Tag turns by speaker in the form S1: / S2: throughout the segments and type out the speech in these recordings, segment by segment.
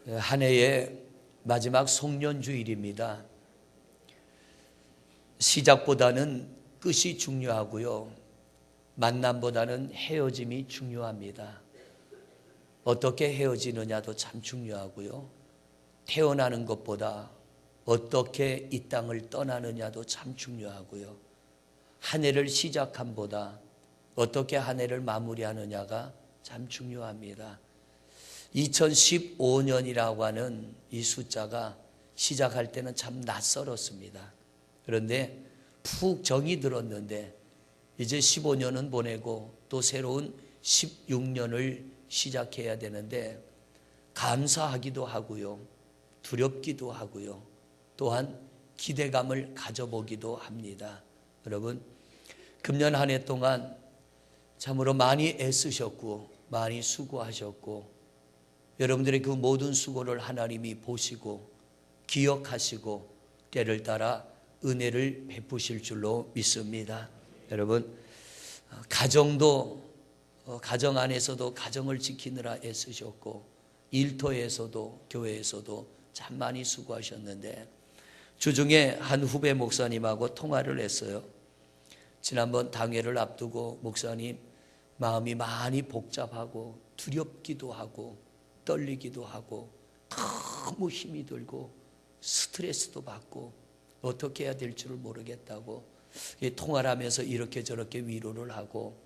S1: 한 해의 마지막 송년주일입니다. 시작보다는 끝이 중요하고요. 만남보다는 헤어짐이 중요합니다. 어떻게 헤어지느냐도 참 중요하고요. 태어나는 것보다 어떻게 이 땅을 떠나느냐도 참 중요하고요. 한 해를 시작함보다 어떻게 한 해를 마무리하느냐가 참 중요합니다. 2015년이라고 하는 이 숫자가 시작할 때는 참 낯설었습니다. 그런데 푹 정이 들었는데 이제 15년은 보내고 또 새로운 16년을 시작해야 되는데 감사하기도 하고요. 두렵기도 하고요. 또한 기대감을 가져보기도 합니다. 여러분, 금년 한 해 동안 참으로 많이 애쓰셨고 많이 수고하셨고 여러분들의 그 모든 수고를 하나님이 보시고 기억하시고 때를 따라 은혜를 베푸실 줄로 믿습니다. 여러분, 가정 안에서도 가정을 지키느라 애쓰셨고 일터에서도 교회에서도 참 많이 수고하셨는데 주중에 한 후배 목사님하고 통화를 했어요. 지난번 당회를 앞두고 목사님 마음이 많이 복잡하고 두렵기도 하고 떨리기도 하고 너무 힘이 들고 스트레스도 받고 어떻게 해야 될 줄을 모르겠다고 통화를 하면서 이렇게 저렇게 위로를 하고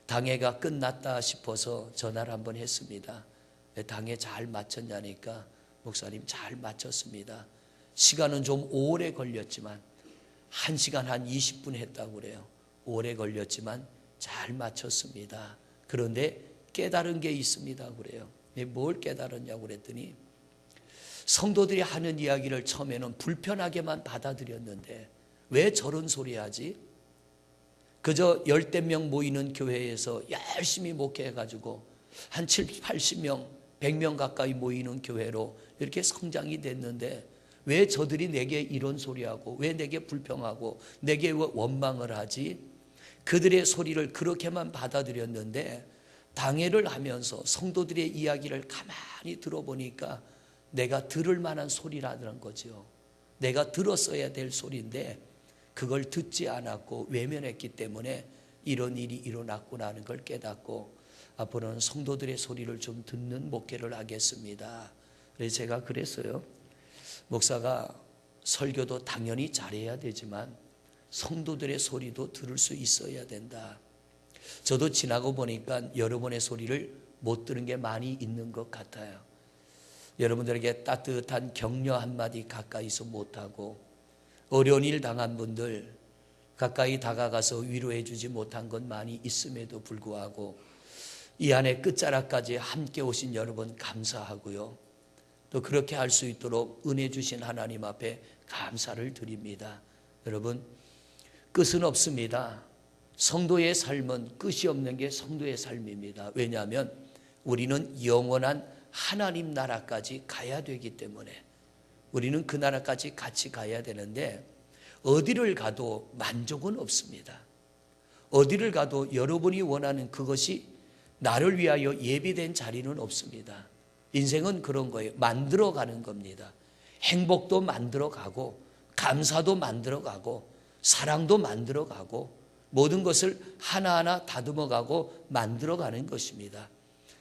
S1: 당회가 끝났다 싶어서 전화를 한번 했습니다. 당회 잘 마쳤냐니까 목사님 잘 마쳤습니다. 시간은 좀 오래 걸렸지만 1시간 한 20분 했다고 그래요. 오래 걸렸지만 잘 마쳤습니다. 그런데 깨달은 게 있습니다 그래요. 뭘 깨달았냐고 그랬더니 성도들이 하는 이야기를 처음에는 불편하게만 받아들였는데 왜 저런 소리 하지? 그저 10대 명 모이는 교회에서 열심히 목회해가지고 한 70, 80명, 100명 가까이 모이는 교회로 이렇게 성장이 됐는데 왜 저들이 내게 이런 소리하고 왜 내게 불평하고 내게 왜 원망을 하지? 그들의 소리를 그렇게만 받아들였는데 당회를 하면서 성도들의 이야기를 가만히 들어보니까 내가 들을 만한 소리라는 거죠. 내가 들었어야 될 소리인데 그걸 듣지 않았고 외면했기 때문에 이런 일이 일어났구나 하는 걸 깨닫고 앞으로는 성도들의 소리를 좀 듣는 목회를 하겠습니다. 그래서 제가 그랬어요. 목사가 설교도 당연히 잘해야 되지만 성도들의 소리도 들을 수 있어야 된다. 저도 지나고 보니까 여러분의 소리를 못 들은 게 많이 있는 것 같아요. 여러분들에게 따뜻한 격려 한마디 가까이서 못하고 어려운 일 당한 분들 가까이 다가가서 위로해 주지 못한 건 많이 있음에도 불구하고 이 안에 끝자락까지 함께 오신 여러분 감사하고요. 또 그렇게 할 수 있도록 은혜 주신 하나님 앞에 감사를 드립니다. 여러분, 끝은 없습니다. 성도의 삶은 끝이 없는 게 성도의 삶입니다. 왜냐하면 우리는 영원한 하나님 나라까지 가야 되기 때문에 우리는 그 나라까지 같이 가야 되는데 어디를 가도 만족은 없습니다. 어디를 가도 여러분이 원하는 그것이 나를 위하여 예비된 자리는 없습니다. 인생은 그런 거예요. 만들어가는 겁니다. 행복도 만들어가고 감사도 만들어가고 사랑도 만들어가고 모든 것을 하나하나 다듬어가고 만들어가는 것입니다.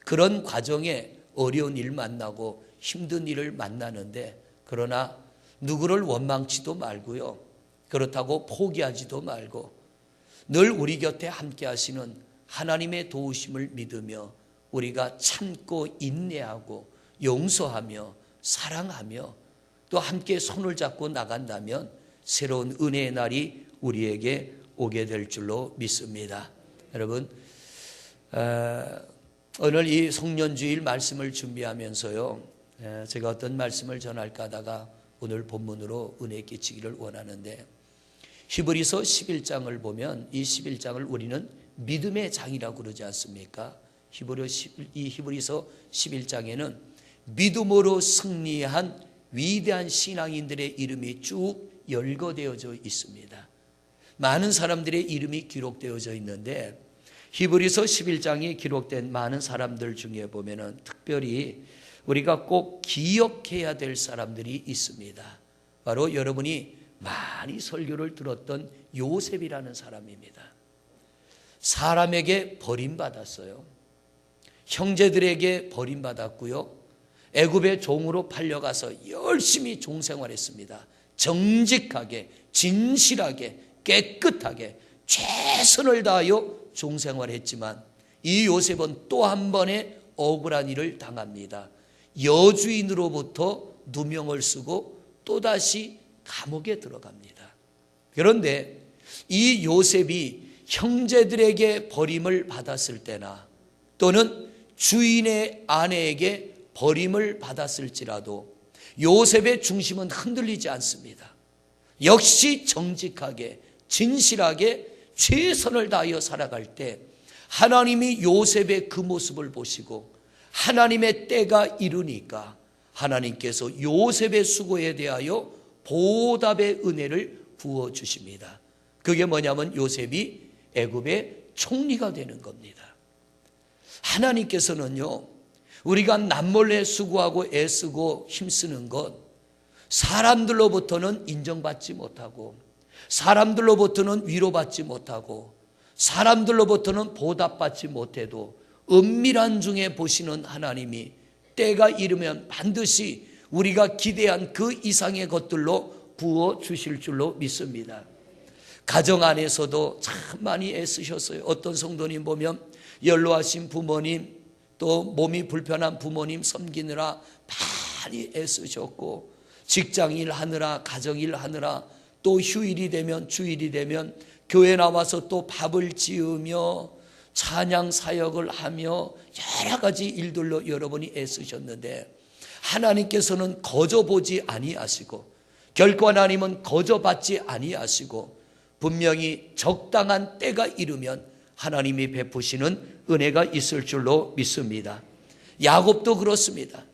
S1: 그런 과정에 어려운 일 만나고 힘든 일을 만나는데 그러나 누구를 원망치도 말고요. 그렇다고 포기하지도 말고 늘 우리 곁에 함께 하시는 하나님의 도우심을 믿으며 우리가 참고 인내하고 용서하며 사랑하며 또 함께 손을 잡고 나간다면 새로운 은혜의 날이 우리에게 오게 될 줄로 믿습니다. 여러분, 오늘 이 송년주일 말씀을 준비하면서요, 제가 어떤 말씀을 전할까 하다가 오늘 본문으로 은혜 끼치기를 원하는데 히브리서 11장을 보면 이 11장을 우리는 믿음의 장이라고 그러지 않습니까? 히브리서 11장에는 믿음으로 승리한 위대한 신앙인들의 이름이 쭉 열거되어져 있습니다. 많은 사람들의 이름이 기록되어져 있는데 히브리서 11장에 기록된 많은 사람들 중에 보면은 특별히 우리가 꼭 기억해야 될 사람들이 있습니다. 바로 여러분이 많이 설교를 들었던 요셉이라는 사람입니다. 사람에게 버림받았어요. 형제들에게 버림받았고요. 애굽의 종으로 팔려가서 열심히 종생활했습니다. 정직하게, 진실하게, 깨끗하게 최선을 다하여 종생활했지만 이 요셉은 또 한 번의 억울한 일을 당합니다. 여주인으로부터 누명을 쓰고 또다시 감옥에 들어갑니다. 그런데 이 요셉이 형제들에게 버림을 받았을 때나 또는 주인의 아내에게 버림을 받았을지라도 요셉의 중심은 흔들리지 않습니다. 역시 정직하게 진실하게 최선을 다하여 살아갈 때 하나님이 요셉의 그 모습을 보시고 하나님의 때가 이르니까 하나님께서 요셉의 수고에 대하여 보답의 은혜를 부어주십니다. 그게 뭐냐면 요셉이 애굽의 총리가 되는 겁니다. 하나님께서는요, 우리가 남몰래 수고하고 애쓰고 힘쓰는 것, 사람들로부터는 인정받지 못하고 사람들로부터는 위로받지 못하고 사람들로부터는 보답받지 못해도 은밀한 중에 보시는 하나님이 때가 이르면 반드시 우리가 기대한 그 이상의 것들로 부어주실 줄로 믿습니다. 가정 안에서도 참 많이 애쓰셨어요. 어떤 성도님 보면 연로하신 부모님, 또 몸이 불편한 부모님 섬기느라 많이 애쓰셨고, 직장일 하느라 가정일 하느라 또 휴일이 되면 주일이 되면 교회 나와서 또 밥을 지으며 찬양 사역을 하며 여러 가지 일들로 여러분이 애쓰셨는데 하나님께서는 거저 보지 아니하시고 결코 하나님은 거저 받지 아니하시고 분명히 적당한 때가 이르면 하나님이 베푸시는 은혜가 있을 줄로 믿습니다. 야곱도 그렇습니다.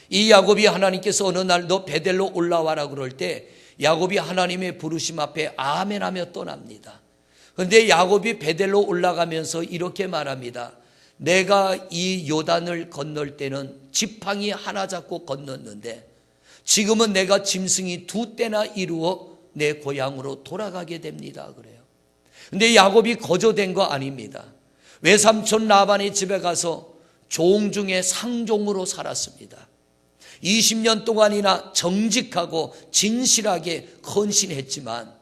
S1: 이 야곱이 하나님께서 어느 날 너 베델로 올라와라 그럴 때 야곱이 하나님의 부르심 앞에 아멘 하며 떠납니다. 그런데 야곱이 베델로 올라가면서 이렇게 말합니다. 내가 이 요단을 건널 때는 지팡이 하나 잡고 건넜는데 지금은 내가 짐승이 2떼나 이루어 내 고향으로 돌아가게 됩니다. 그래요. 그런데 야곱이 거저된 거 아닙니다. 외삼촌 라반의 집에 가서 종 중에 상종으로 살았습니다. 20년 동안이나 정직하고 진실하게 헌신했지만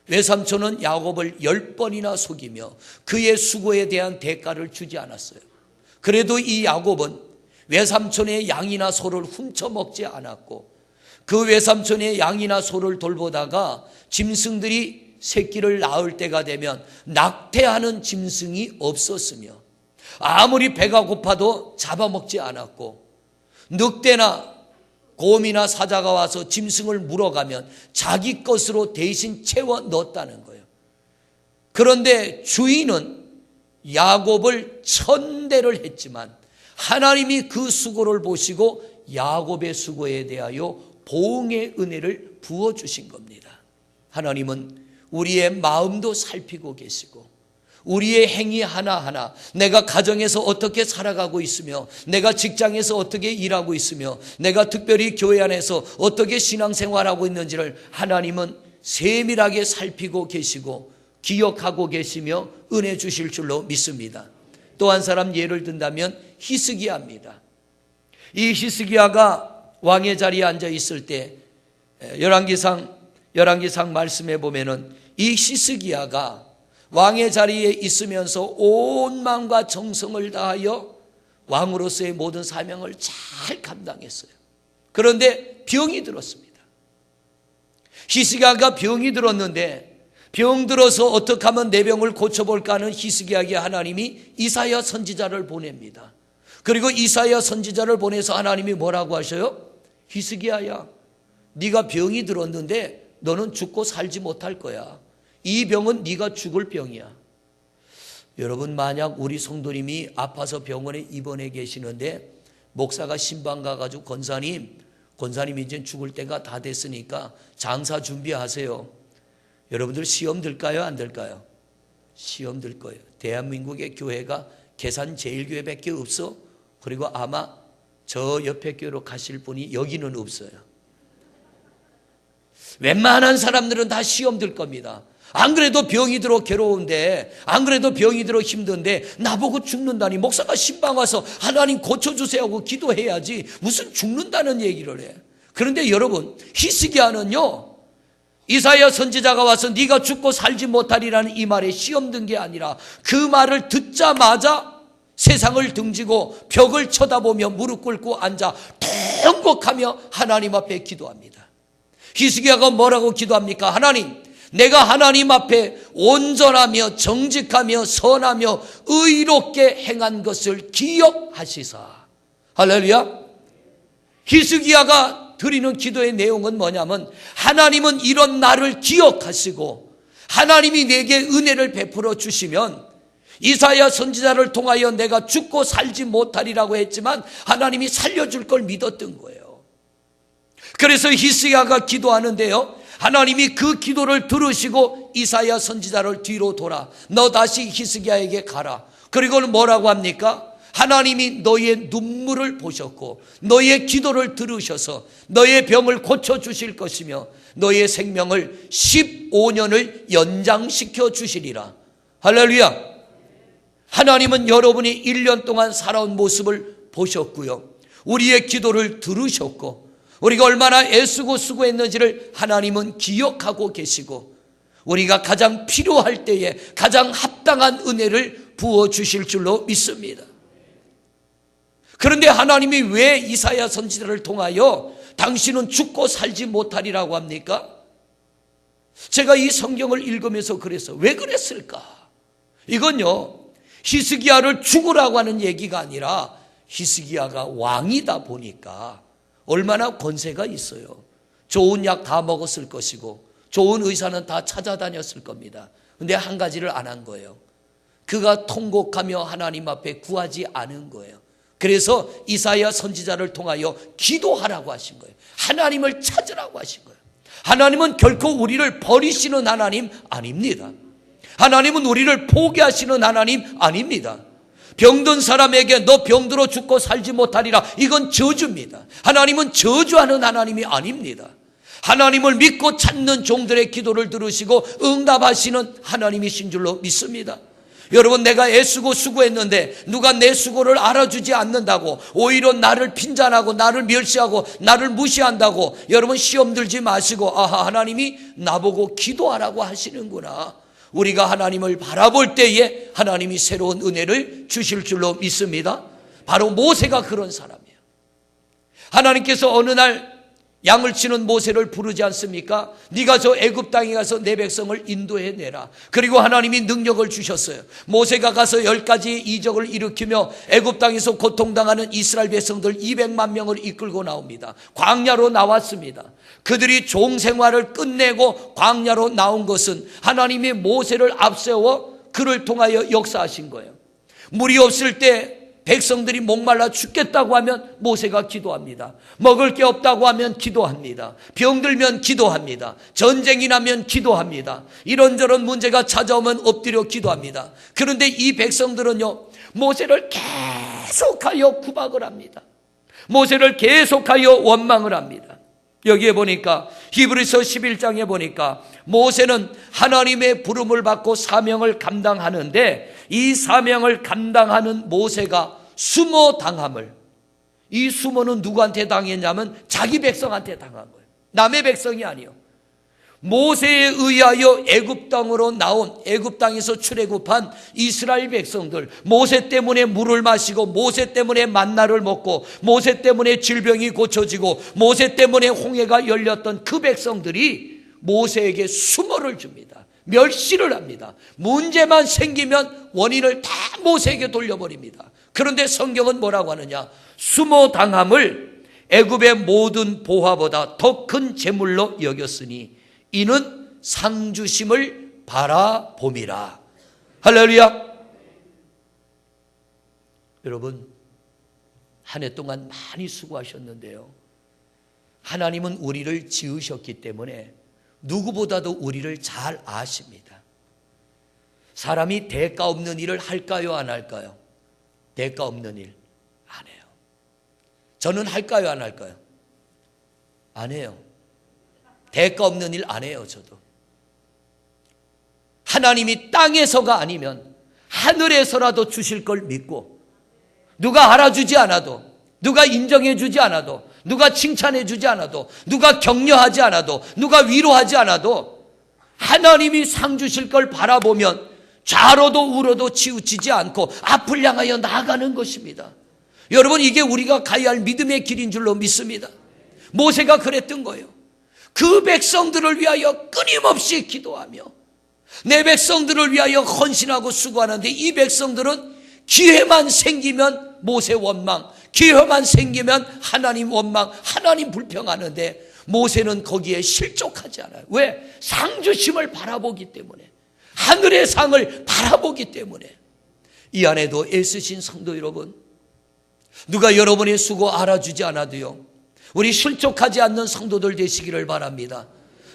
S1: 외삼촌은 야곱을 10번이나 속이며 그의 수고에 대한 대가를 주지 않았어요. 그래도 이 야곱은 외삼촌의 양이나 소를 훔쳐먹지 않았고 그 외삼촌의 양이나 소를 돌보다가 짐승들이 새끼를 낳을 때가 되면 낙태하는 짐승이 없었으며 아무리 배가 고파도 잡아먹지 않았고 늑대나 곰이나 사자가 와서 짐승을 물어가면 자기 것으로 대신 채워 넣었다는 거예요. 그런데 주인은 야곱을 1000대를 했지만 하나님이 그 수고를 보시고 야곱의 수고에 대하여 보응의 은혜를 부어주신 겁니다. 하나님은 우리의 마음도 살피고 계시고 우리의 행위 하나하나, 내가 가정에서 어떻게 살아가고 있으며 내가 직장에서 어떻게 일하고 있으며 내가 특별히 교회 안에서 어떻게 신앙생활하고 있는지를 하나님은 세밀하게 살피고 계시고 기억하고 계시며 은혜 주실 줄로 믿습니다. 또 한 사람 예를 든다면 히스기야입니다. 이 히스기야가 왕의 자리에 앉아 있을 때 열왕기상 말씀에 보면은 이 히스기야가 왕의 자리에 있으면서 온 마음과 정성을 다하여 왕으로서의 모든 사명을 잘 감당했어요. 그런데 병이 들었습니다. 히스기야가 병이 들었는데 병 들어서 어떻게 하면 내 병을 고쳐볼까 하는 히스기야에게 하나님이 이사야 선지자를 보냅니다. 그리고 이사야 선지자를 보내서 하나님이 뭐라고 하셔요? 히스기야야, 네가 병이 들었는데 너는 죽고 살지 못할 거야. 이 병은 네가 죽을 병이야. 여러분, 만약 우리 성도님이 아파서 병원에 입원해 계시는데 목사가 신방 가가지고 권사님 이제 죽을 때가 다 됐으니까 장사 준비하세요. 여러분들 시험 들까요? 안 들까요? 시험 들 거예요. 대한민국의 교회가 계산 제일교회밖에 없어. 그리고 아마 저 옆에 교회로 가실 분이 여기는 없어요. 웬만한 사람들은 다 시험 들 겁니다. 안 그래도 병이 들어 괴로운데, 안 그래도 병이 들어 힘든데 나보고 죽는다니. 목사가 신방 와서 하나님 고쳐주세요 하고 기도해야지 무슨 죽는다는 얘기를 해. 그런데 여러분, 히스기야는요, 이사야 선지자가 와서 네가 죽고 살지 못하리라는 이 말에 시험 든 게 아니라 그 말을 듣자마자 세상을 등지고 벽을 쳐다보며 무릎 꿇고 앉아 통곡하며 하나님 앞에 기도합니다. 히스기야가 뭐라고 기도합니까? 하나님, 내가 하나님 앞에 온전하며 정직하며 선하며 의롭게 행한 것을 기억하시사. 할렐루야. 히스기야가 드리는 기도의 내용은 뭐냐면, 하나님은 이런 나를 기억하시고 하나님이 내게 은혜를 베풀어 주시면 이사야 선지자를 통하여 내가 죽고 살지 못하리라고 했지만 하나님이 살려줄 걸 믿었던 거예요. 그래서 히스기야가 기도하는데요, 하나님이 그 기도를 들으시고 이사야 선지자를 뒤로 돌아 너 다시 히스기야에게 가라. 그리고는 뭐라고 합니까? 하나님이 너의 눈물을 보셨고 너의 기도를 들으셔서 너의 병을 고쳐주실 것이며 너의 생명을 15년을 연장시켜 주시리라. 할렐루야. 하나님은 여러분이 1년 동안 살아온 모습을 보셨고요, 우리의 기도를 들으셨고 우리가 얼마나 애쓰고 수고했는지를 하나님은 기억하고 계시고 우리가 가장 필요할 때에 가장 합당한 은혜를 부어주실 줄로 믿습니다. 그런데 하나님이 왜 이사야 선지자를 통하여 당신은 죽고 살지 못하리라고 합니까? 제가 이 성경을 읽으면서 그래서 왜 그랬을까? 이건요, 히스기야를 죽으라고 하는 얘기가 아니라 히스기야가 왕이다 보니까 얼마나 권세가 있어요. 좋은 약 다 먹었을 것이고 좋은 의사는 다 찾아다녔을 겁니다. 그런데 한 가지를 안 한 거예요. 그가 통곡하며 하나님 앞에 구하지 않은 거예요. 그래서 이사야 선지자를 통하여 기도하라고 하신 거예요. 하나님을 찾으라고 하신 거예요. 하나님은 결코 우리를 버리시는 하나님 아닙니다. 하나님은 우리를 포기하시는 하나님 아닙니다. 병든 사람에게 너 병들어 죽고 살지 못하리라, 이건 저주입니다. 하나님은 저주하는 하나님이 아닙니다. 하나님을 믿고 찾는 종들의 기도를 들으시고 응답하시는 하나님이신 줄로 믿습니다. 여러분, 내가 애쓰고 수고했는데 누가 내 수고를 알아주지 않는다고, 오히려 나를 핀잔하고 나를 멸시하고 나를 무시한다고 여러분 시험 들지 마시고, 아하, 하나님이 나보고 기도하라고 하시는구나. 우리가 하나님을 바라볼 때에 하나님이 새로운 은혜를 주실 줄로 믿습니다. 바로 모세가 그런 사람이에요. 하나님께서 어느 날 양을 치는 모세를 부르지 않습니까? 네가 저 애굽 땅에 가서 내 백성을 인도해내라. 그리고 하나님이 능력을 주셨어요. 모세가 가서 10가지의 이적을 일으키며 애굽 땅에서 고통당하는 이스라엘 백성들 200만 명을 이끌고 나옵니다. 광야로 나왔습니다. 그들이 종생활을 끝내고 광야로 나온 것은 하나님이 모세를 앞세워 그를 통하여 역사하신 거예요. 물이 없을 때 백성들이 목말라 죽겠다고 하면 모세가 기도합니다. 먹을 게 없다고 하면 기도합니다. 병들면 기도합니다. 전쟁이 나면 기도합니다. 이런저런 문제가 찾아오면 엎드려 기도합니다. 그런데 이 백성들은요, 모세를 계속하여 구박을 합니다. 모세를 계속하여 원망을 합니다. 여기에 보니까 히브리서 11장에 보니까 모세는 하나님의 부름을 받고 사명을 감당하는데 이 사명을 감당하는 모세가 수모 당함을, 이 수모는 누구한테 당했냐면 자기 백성한테 당한 거예요. 남의 백성이 아니요. 모세에 의하여 애굽 땅으로 나온, 애굽 땅에서 출애굽한 이스라엘 백성들, 모세 때문에 물을 마시고 모세 때문에 만나를 먹고 모세 때문에 질병이 고쳐지고 모세 때문에 홍해가 열렸던 그 백성들이 모세에게 수모를 줍니다. 멸시를 합니다. 문제만 생기면 원인을 다 모세에게 돌려버립니다. 그런데 성경은 뭐라고 하느냐? 수모 당함을 애굽의 모든 보화보다 더 큰 재물로 여겼으니 이는 상주심을 바라봄이라. 할렐루야. 여러분, 한 해 동안 많이 수고하셨는데요, 하나님은 우리를 지으셨기 때문에 누구보다도 우리를 잘 아십니다. 사람이 대가 없는 일을 할까요, 안 할까요? 대가 없는 일 안 해요. 저는 할까요, 안 할까요? 안 해요. 대가 없는 일 안 해요, 저도. 하나님이 땅에서가 아니면 하늘에서라도 주실 걸 믿고, 누가 알아주지 않아도, 누가 인정해 주지 않아도, 누가 칭찬해 주지 않아도, 누가 격려하지 않아도, 누가 위로하지 않아도 하나님이 상 주실 걸 바라보면 좌로도 우로도 치우치지 않고 앞을 향하여 나아가는 것입니다. 여러분, 이게 우리가 가야 할 믿음의 길인 줄로 믿습니다. 모세가 그랬던 거예요. 그 백성들을 위하여 끊임없이 기도하며 내 백성들을 위하여 헌신하고 수고하는데, 이 백성들은 기회만 생기면 모세 원망, 기회만 생기면 하나님 원망, 하나님 불평하는데 모세는 거기에 실족하지 않아요. 왜? 상 주심을 바라보기 때문에, 하늘의 상을 바라보기 때문에. 이 안에도 애쓰신 성도 여러분, 누가 여러분의 수고 알아주지 않아도요, 우리 실족하지 않는 성도들 되시기를 바랍니다.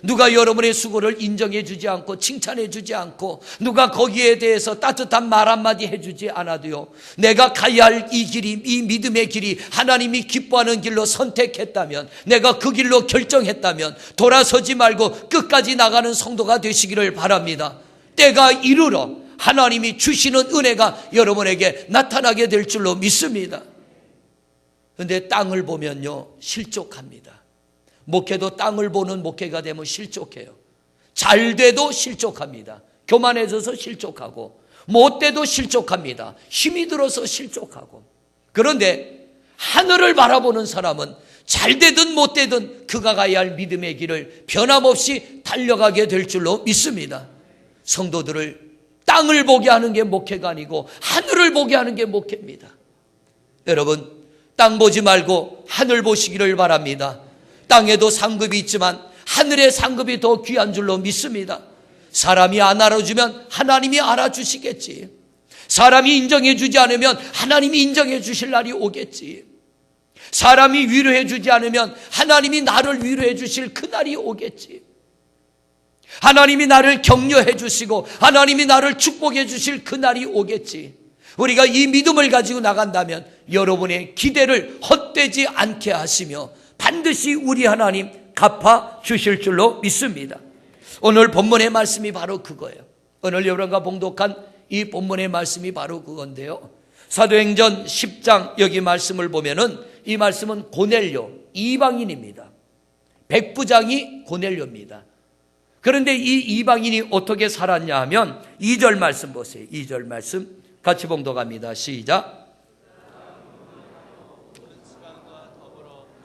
S1: 누가 여러분의 수고를 인정해 주지 않고 칭찬해 주지 않고, 누가 거기에 대해서 따뜻한 말 한마디 해주지 않아도요, 내가 가야 할 이 길이, 이 믿음의 길이 하나님이 기뻐하는 길로 선택했다면, 내가 그 길로 결정했다면 돌아서지 말고 끝까지 나가는 성도가 되시기를 바랍니다. 때가 이르러 하나님이 주시는 은혜가 여러분에게 나타나게 될 줄로 믿습니다. 그런데 땅을 보면요, 실족합니다. 목회도 땅을 보는 목회가 되면 실족해요. 잘 돼도 실족합니다. 교만해져서 실족하고, 못 돼도 실족합니다. 힘이 들어서 실족하고. 그런데 하늘을 바라보는 사람은 잘 되든 못 되든 그가 가야 할 믿음의 길을 변함없이 달려가게 될 줄로 믿습니다. 성도들을 땅을 보게 하는 게 목회가 아니고 하늘을 보게 하는 게 목회입니다. 여러분, 땅 보지 말고 하늘 보시기를 바랍니다. 땅에도 상급이 있지만 하늘의 상급이 더 귀한 줄로 믿습니다. 사람이 안 알아주면 하나님이 알아주시겠지. 사람이 인정해 주지 않으면 하나님이 인정해 주실 날이 오겠지. 사람이 위로해 주지 않으면 하나님이 나를 위로해 주실 그날이 오겠지. 하나님이 나를 격려해 주시고 하나님이 나를 축복해 주실 그날이 오겠지. 우리가 이 믿음을 가지고 나간다면 여러분의 기대를 헛되지 않게 하시며 반드시 우리 하나님 갚아 주실 줄로 믿습니다. 오늘 본문의 말씀이 바로 그거예요. 오늘 여러분과 봉독한 이 본문의 말씀이 바로 그건데요. 사도행전 10장 여기 말씀을 보면은, 이 말씀은 고넬료, 이방인입니다. 백부장이 고넬료입니다. 그런데 이 이방인이 어떻게 살았냐 하면 2절 말씀 보세요. 2절 말씀 같이 봉독합니다. 시작.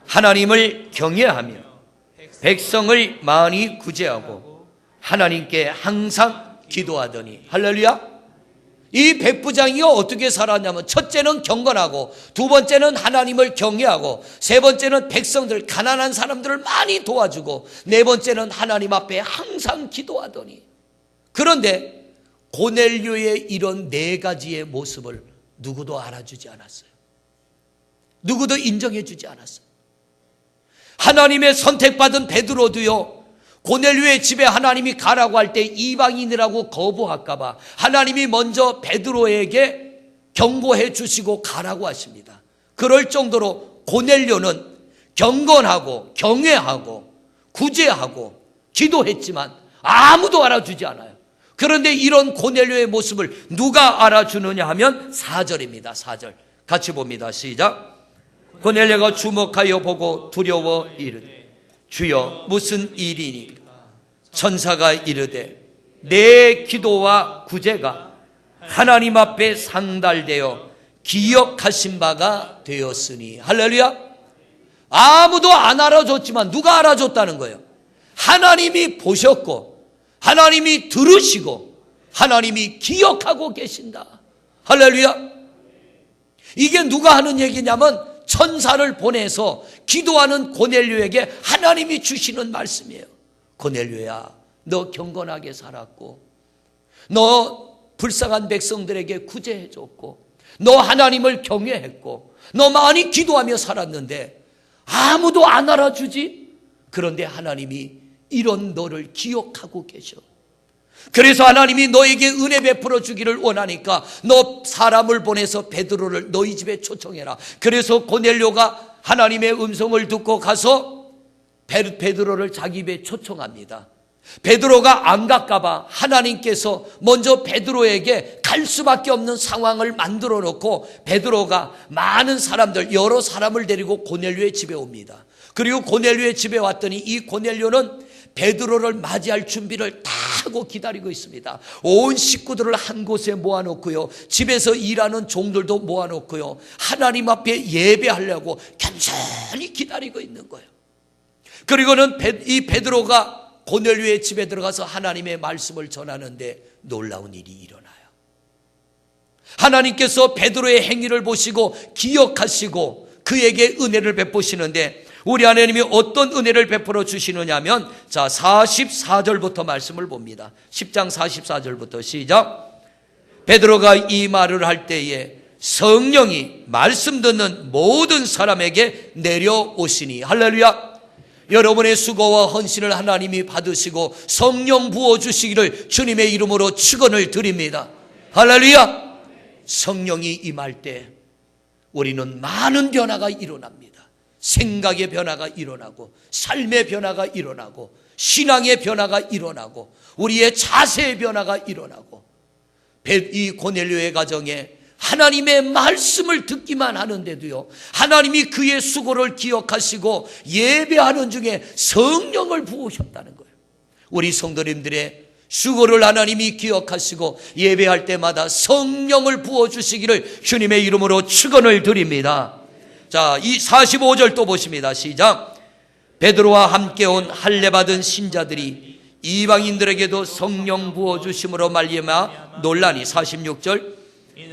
S1: 하나님을 경외하며 백성을 많이 구제하고 하나님께 항상 기도하더니. 할렐루야. 이 백부장이 어떻게 살았냐면, 첫째는 경건하고, 두 번째는 하나님을 경외하고, 세 번째는 백성들, 가난한 사람들을 많이 도와주고, 네 번째는 하나님 앞에 항상 기도하더니. 그런데 고넬료의 이런 네 가지의 모습을 누구도 알아주지 않았어요. 누구도 인정해 주지 않았어요. 하나님의 선택받은 베드로도요, 고넬료의 집에 하나님이 가라고 할 때 이방인이라고 거부할까 봐 하나님이 먼저 베드로에게 경고해 주시고 가라고 하십니다. 그럴 정도로 고넬료는 경건하고 경외하고 구제하고 기도했지만 아무도 알아주지 않아요. 그런데 이런 고넬료의 모습을 누가 알아주느냐 하면 4절입니다. 4절 같이 봅니다. 시작. 고넬료가 주목하여 보고 두려워 이르되, 주여 무슨 일이니? 천사가 이르되, 내 기도와 구제가 하나님 앞에 상달되어 기억하신 바가 되었으니. 할렐루야. 아무도 안 알아줬지만 누가 알아줬다는 거예요? 하나님이 보셨고 하나님이 들으시고 하나님이 기억하고 계신다. 할렐루야. 이게 누가 하는 얘기냐면, 천사를 보내서 기도하는 고넬료에게 하나님이 주시는 말씀이에요. 고넬료야, 너 경건하게 살았고, 너 불쌍한 백성들에게 구제해줬고, 너 하나님을 경외했고, 너 많이 기도하며 살았는데 아무도 안 알아주지? 그런데 하나님이 이런 너를 기억하고 계셔. 그래서 하나님이 너에게 은혜 베풀어 주기를 원하니까 너 사람을 보내서 베드로를 너희 집에 초청해라. 그래서 고넬료가 하나님의 음성을 듣고 가서 베드로를 자기 집에 초청합니다. 베드로가 안 갈까봐 하나님께서 먼저 베드로에게 갈 수밖에 없는 상황을 만들어 놓고 베드로가 많은 사람들, 여러 사람을 데리고 고넬료의 집에 옵니다. 그리고 고넬료의 집에 왔더니 이 고넬료는 베드로를 맞이할 준비를 다 하고 기다리고 있습니다. 온 식구들을 한 곳에 모아놓고요, 집에서 일하는 종들도 모아놓고요, 하나님 앞에 예배하려고 겸손히 기다리고 있는 거예요. 그리고는 이 베드로가 고넬료의 집에 들어가서 하나님의 말씀을 전하는데 놀라운 일이 일어나요. 하나님께서 베드로의 행위를 보시고 기억하시고 그에게 은혜를 베푸시는데, 우리 하나님이 어떤 은혜를 베풀어 주시느냐 하면, 자 44절부터 말씀을 봅니다. 10장 44절부터 시작. 베드로가 이 말을 할 때에 성령이 말씀 듣는 모든 사람에게 내려오시니, 할렐루야. 여러분의 수고와 헌신을 하나님이 받으시고 성령 부어주시기를 주님의 이름으로 축원을 드립니다. 할렐루야. 성령이 임할 때 우리는 많은 변화가 일어납니다. 생각의 변화가 일어나고, 삶의 변화가 일어나고, 신앙의 변화가 일어나고, 우리의 자세의 변화가 일어나고, 이 고넬료의 가정에 하나님의 말씀을 듣기만 하는데도요, 하나님이 그의 수고를 기억하시고 예배하는 중에 성령을 부으셨다는 거예요. 우리 성도님들의 수고를 하나님이 기억하시고 예배할 때마다 성령을 부어주시기를 주님의 이름으로 축원을 드립니다. 자, 이 45절 또 보십니다. 시작. 베드로와 함께 온 할례 받은 신자들이 이방인들에게도 성령 부어주심으로 말미암아 놀라니, 46절,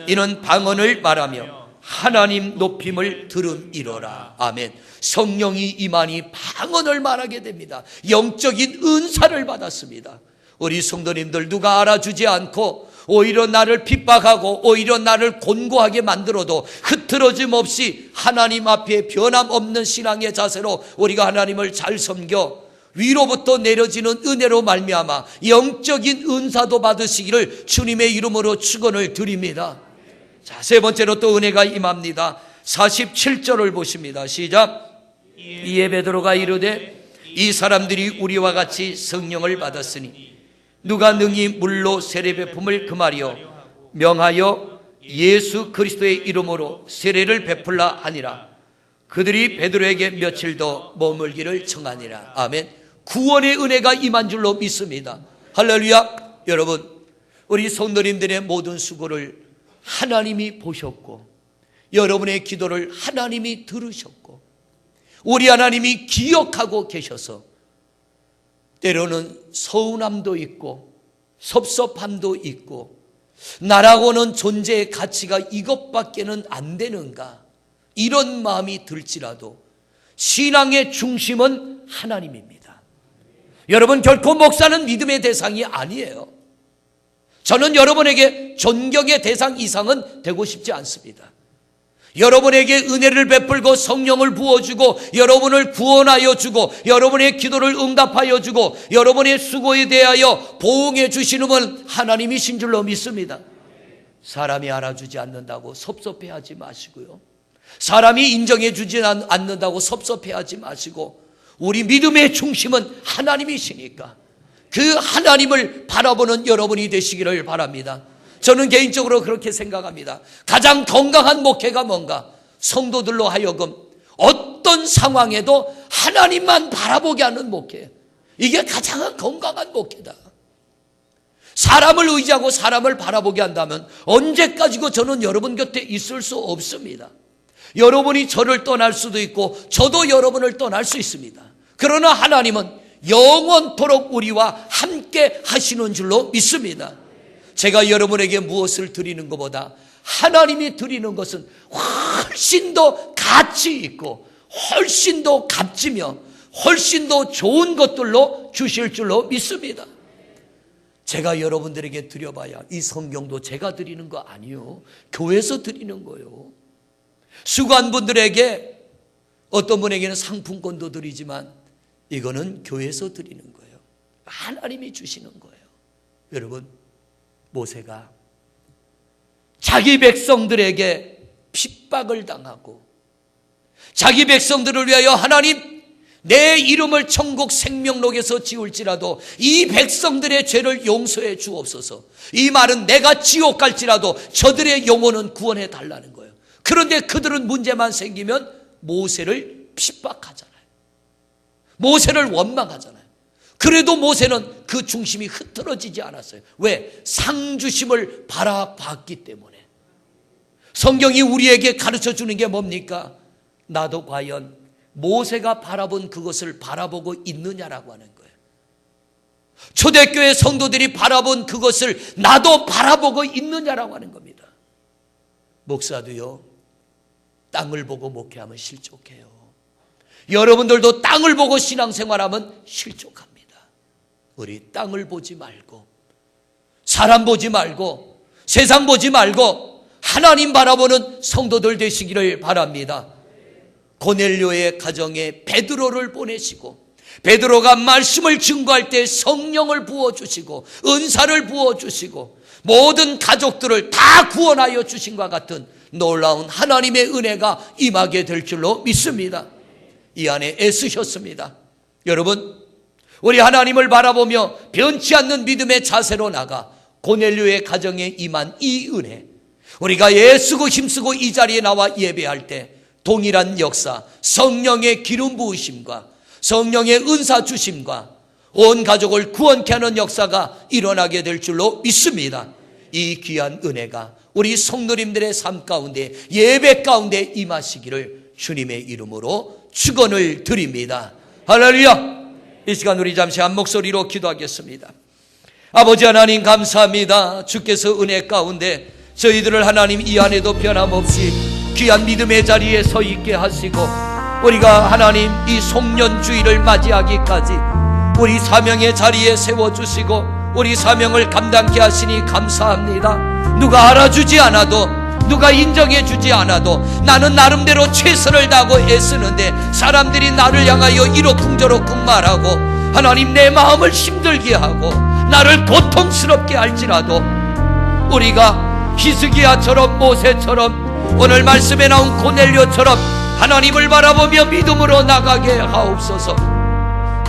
S1: 이는 방언을 말하며 하나님 높임을 들음이로라. 아멘. 성령이 임하니 방언을 말하게 됩니다. 영적인 은사를 받았습니다. 우리 성도님들, 누가 알아주지 않고 오히려 나를 핍박하고 오히려 나를 곤고하게 만들어도 흐트러짐 없이 하나님 앞에 변함없는 신앙의 자세로 우리가 하나님을 잘 섬겨 위로부터 내려지는 은혜로 말미암아 영적인 은사도 받으시기를 주님의 이름으로 축원을 드립니다. 자, 세 번째로 또 은혜가 임합니다. 47절을 보십니다. 시작. 이에 베드로가 이르되 이 사람들이 우리와 같이 성령을 받았으니 누가 능히 물로 세례 베품을 금하리요 명하여 예수 그리스도의 이름으로 세례를 베풀라 하니라. 그들이 베드로에게 며칠 더 머물기를 청하니라. 아멘. 구원의 은혜가 임한 줄로 믿습니다. 할렐루야. 여러분, 우리 성도님들의 모든 수고를 하나님이 보셨고 여러분의 기도를 하나님이 들으셨고 우리 하나님이 기억하고 계셔서 때로는 서운함도 있고 섭섭함도 있고 나라고는 존재의 가치가 이것밖에는 안 되는가, 이런 마음이 들지라도 신앙의 중심은 하나님입니다. 여러분, 결코 목사는 믿음의 대상이 아니에요. 저는 여러분에게 존경의 대상 이상은 되고 싶지 않습니다. 여러분에게 은혜를 베풀고 성령을 부어주고 여러분을 구원하여 주고 여러분의 기도를 응답하여 주고 여러분의 수고에 대하여 보응해 주시는 분 하나님이신 줄로 믿습니다. 사람이 알아주지 않는다고 섭섭해하지 마시고요, 사람이 인정해 주지 않는다고 섭섭해하지 마시고, 우리 믿음의 중심은 하나님이시니까 그 하나님을 바라보는 여러분이 되시기를 바랍니다. 저는 개인적으로 그렇게 생각합니다. 가장 건강한 목회가 뭔가? 성도들로 하여금 어떤 상황에도 하나님만 바라보게 하는 목회, 이게 가장 건강한 목회다. 사람을 의지하고 사람을 바라보게 한다면 언제까지고 저는 여러분 곁에 있을 수 없습니다. 여러분이 저를 떠날 수도 있고 저도 여러분을 떠날 수 있습니다. 그러나 하나님은 영원토록 우리와 함께 하시는 줄로 믿습니다. 제가 여러분에게 무엇을 드리는 것보다 하나님이 드리는 것은 훨씬 더 가치 있고 훨씬 더 값지며 훨씬 더 좋은 것들로 주실 줄로 믿습니다. 제가 여러분들에게 드려봐야 이 성경도 제가 드리는 거 아니요, 교회에서 드리는 거요. 수고한 분들에게 어떤 분에게는 상품권도 드리지만 이거는 교회에서 드리는 거예요. 하나님이 주시는 거예요. 여러분, 모세가 자기 백성들에게 핍박을 당하고 자기 백성들을 위하여 하나님 내 이름을 천국 생명록에서 지울지라도 이 백성들의 죄를 용서해 주옵소서. 이 말은 내가 지옥 갈지라도 저들의 영혼은 구원해 달라는 거예요. 그런데 그들은 문제만 생기면 모세를 핍박하잖아요. 모세를 원망하잖아요. 그래도 모세는 그 중심이 흐트러지지 않았어요. 왜? 상주심을 바라봤기 때문에. 성경이 우리에게 가르쳐 주는 게 뭡니까? 나도 과연 모세가 바라본 그것을 바라보고 있느냐라고 하는 거예요. 초대교회 성도들이 바라본 그것을 나도 바라보고 있느냐라고 하는 겁니다. 목사도요, 땅을 보고 목회하면 실족해요. 여러분들도 땅을 보고 신앙생활하면 실족합니다. 우리 땅을 보지 말고, 사람 보지 말고, 세상 보지 말고 하나님 바라보는 성도들 되시기를 바랍니다. 고넬료의 가정에 베드로를 보내시고, 베드로가 말씀을 증거할 때 성령을 부어주시고 은사를 부어주시고 모든 가족들을 다 구원하여 주신과 같은 놀라운 하나님의 은혜가 임하게 될 줄로 믿습니다. 이 안에 애쓰셨습니다. 여러분, 우리 하나님을 바라보며 변치 않는 믿음의 자세로 나가 고넬료의 가정에 임한 이 은혜, 우리가 애쓰고 힘쓰고 이 자리에 나와 예배할 때 동일한 역사, 성령의 기름 부으심과 성령의 은사 주심과 온 가족을 구원케 하는 역사가 일어나게 될 줄로 믿습니다. 이 귀한 은혜가 우리 성도님들의 삶 가운데, 예배 가운데 임하시기를 주님의 이름으로 축원을 드립니다. 할렐루야. 이 시간 우리 잠시 한 목소리로 기도하겠습니다. 아버지 하나님 감사합니다. 주께서 은혜 가운데 저희들을 하나님 이 안에도 변함없이 귀한 믿음의 자리에 서 있게 하시고, 우리가 하나님 이 송년주의를 맞이하기까지 우리 사명의 자리에 세워주시고 우리 사명을 감당케 하시니 감사합니다. 누가 알아주지 않아도, 누가 인정해주지 않아도 나는 나름대로 최선을 다하고 애쓰는데 사람들이 나를 향하여 이러쿵저러쿵 말하고 하나님 내 마음을 힘들게 하고 나를 고통스럽게 할지라도 우리가 히스기야처럼, 모세처럼, 오늘 말씀에 나온 고넬료처럼 하나님을 바라보며 믿음으로 나가게 하옵소서.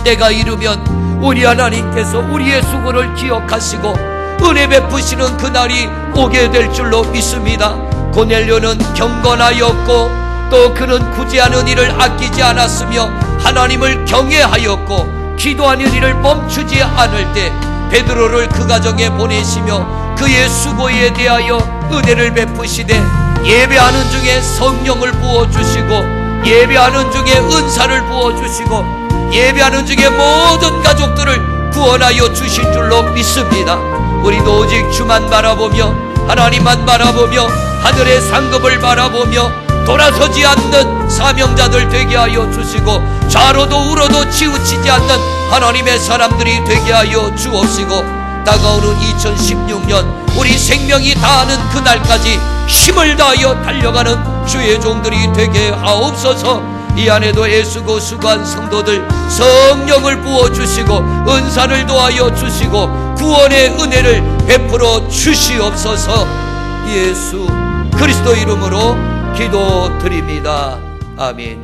S1: 때가 이르면 우리 하나님께서 우리의 수고를 기억하시고 은혜 베푸시는 그날이 오게 될 줄로 믿습니다. 고넬료는 경건하였고 또 그는 구제하는 일을 아끼지 않았으며 하나님을 경외하였고 기도하는 일을 멈추지 않을 때 베드로를 그 가정에 보내시며 그의 수고에 대하여 은혜를 베푸시되 예배하는 중에 성령을 부어주시고 예배하는 중에 은사를 부어주시고 예배하는 중에 모든 가족들을 구원하여 주실 줄로 믿습니다. 우리도 오직 주만 바라보며 하나님만 바라보며 하늘의 상급을 바라보며 돌아서지 않는 사명자들 되게 하여 주시고 좌로도 우로도 치우치지 않는 하나님의 사람들이 되게 하여 주옵시고 다가오는 2016년 우리 생명이 다하는 그날까지 힘을 다하여 달려가는 주의 종들이 되게 하옵소서. 이 안에도 애쓰고 수고한 성도들 성령을 부어주시고 은사를 도하여 주시고 구원의 은혜를 베풀어 주시옵소서. 예수 그리스도 이름으로 기도드립니다. 아멘.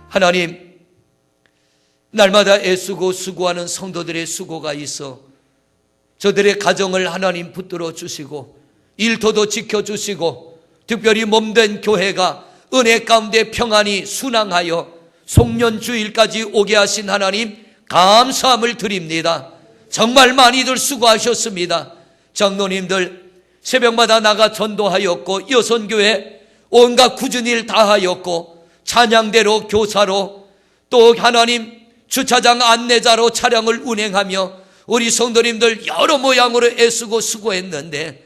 S1: 하나님, 날마다 애쓰고 수고하는 성도들의 수고가 있어 저들의 가정을 하나님 붙들어 주시고 일터도 지켜주시고 특별히 몸된 교회가 은혜 가운데 평안히 순항하여 송년주일까지 오게 하신 하나님 감사함을 드립니다. 정말 많이들 수고하셨습니다. 장로님들 새벽마다 나가 전도하였고 여선교회 온갖 굳은 일 다 하였고 찬양대로 교사로 또 하나님 주차장 안내자로 차량을 운행하며 우리 성도님들 여러 모양으로 애쓰고 수고했는데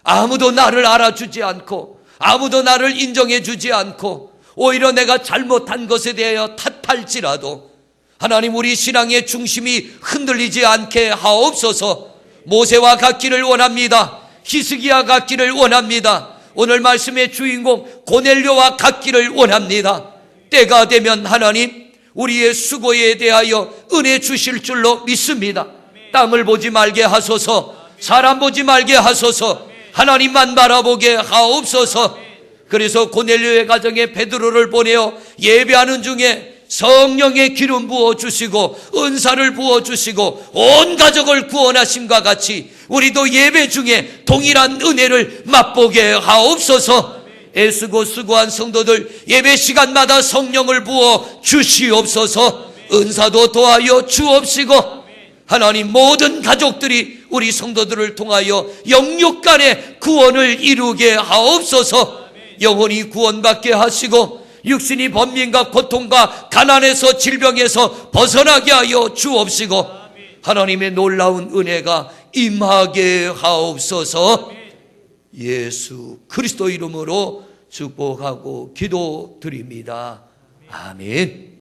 S1: 아무도 나를 알아주지 않고 아무도 나를 인정해 주지 않고 오히려 내가 잘못한 것에 대하여 탓할지라도 하나님 우리 신앙의 중심이 흔들리지 않게 하옵소서. 모세와 같기를 원합니다. 히스기야 같기를 원합니다. 오늘 말씀의 주인공 고넬료와 같기를 원합니다. 때가 되면 하나님 우리의 수고에 대하여 은혜 주실 줄로 믿습니다. 땅을 보지 말게 하소서. 사람 보지 말게 하소서. 하나님만 바라보게 하옵소서. 그래서 고넬료의 가정에 베드로를 보내어 예배하는 중에 성령의 기름 부어 주시고 은사를 부어 주시고 온 가족을 구원하심과 같이 우리도 예배 중에 동일한 은혜를 맛보게 하옵소서. 애쓰고 수고한 성도들 예배 시간마다 성령을 부어 주시옵소서. 은사도 더하여 주옵시고 하나님 모든 가족들이 우리 성도들을 통하여 영육 간의 구원을 이루게 하옵소서. 영혼이 구원받게 하시고 육신이 번민과 고통과 가난에서 질병에서 벗어나게 하여 주옵시고 하나님의 놀라운 은혜가 임하게 하옵소서. 예수 그리스도 이름으로 축복하고 기도드립니다. 아멘.